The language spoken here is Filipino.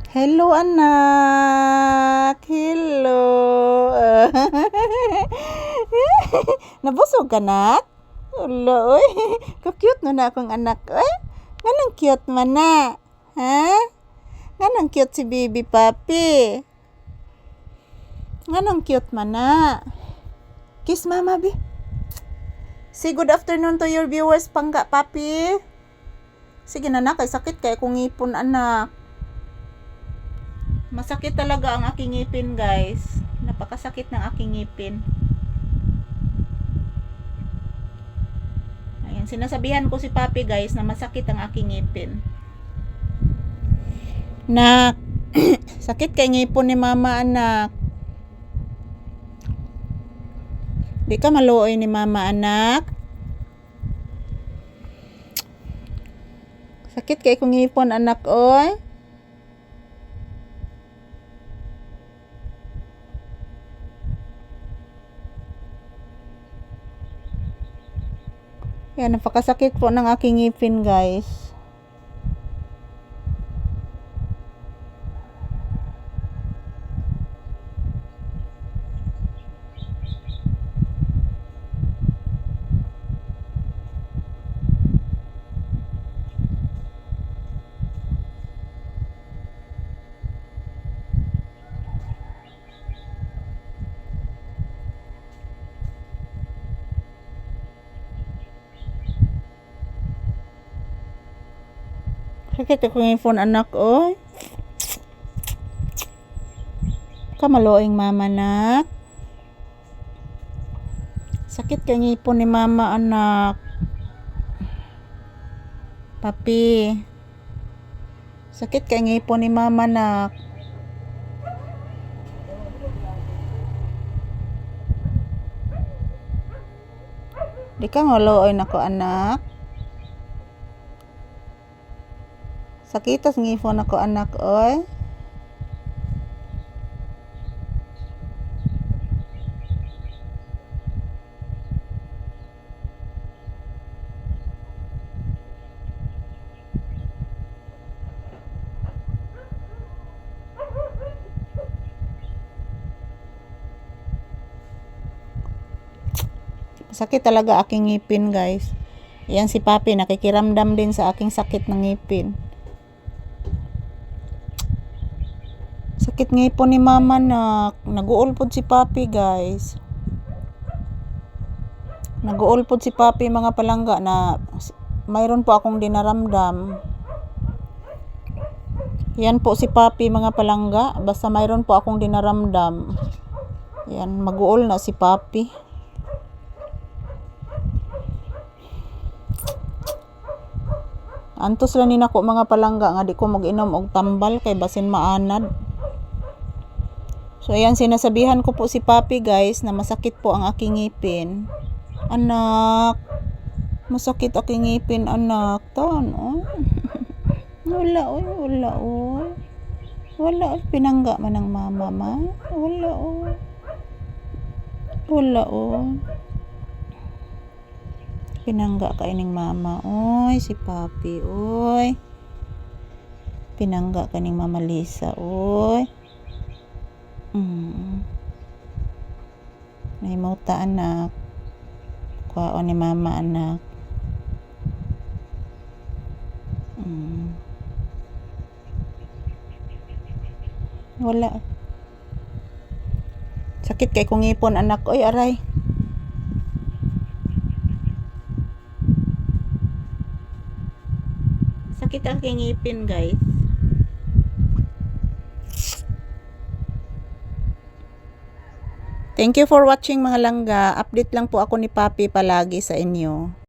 Hello anak. Hello. Nabusog ka nak? Ulo oy. Ka-cute na akong anak oy. Nganong cute man na? Ha? Nganong cute si baby papi? Nganong cute man na? Kiss mama bi. Say good afternoon to your viewers pangga papi. Sige na nak, kay sakit kay kung ngipon anak. Masakit talaga ang aking ngipin guys. Napakasakit ng aking ngipin. Ayan, sinasabihan ko si papi guys na masakit ang aking ngipin. Nak, sakit kay ngipon ni mama anak. Di ka maluoy ni mama anak. Sakit kay kung ngipon anak oy. Yan, napakasakit po ng aking ngipin guys. Sakit ako ngipon anak oy. Kamaloing mama nak. Sakit kay ngipon ni mama anak. Papi. Sakit kay ngipon ni mama nak. Di ka ngaloy nako anak. Sakitas ngipon ako anak oy. Sakit talaga aking ngipin guys. Yan si papi nakikiramdam din sa aking sakit ng ngipin. Sakit ngipon ni mama nak. Nag-uulpod si papi guys. Nag-uulpod si papi mga palangga na mayroon po akong dinaramdam. Yan po si papi mga palangga. Basta mayroon po akong dinaramdam. Yan, mag-uul na si papi. Antos lang nina ko mga palangga nga di ko mag-inom og tambal kay basin maanad. So ayan, sinasabihan ko po si papi guys na masakit po ang aking ngipin. Anak, masakit aking ngipin anak. Tan, oh. Wala oy, wala oy. Wala, pinangga man ng mama ma. Wala oy. Wala oy. Pinangga ka ining mama. Oy, si papi oy. Pinangga ka ning mama Lisa oy. Naimuta anak. Kuhaon ni mama anak. Wala. Sakit kay kung ngipon anak oy aray. Sakit ang ngipin guys. Thank you for watching mga langga. Update lang po ako ni papi palagi sa inyo.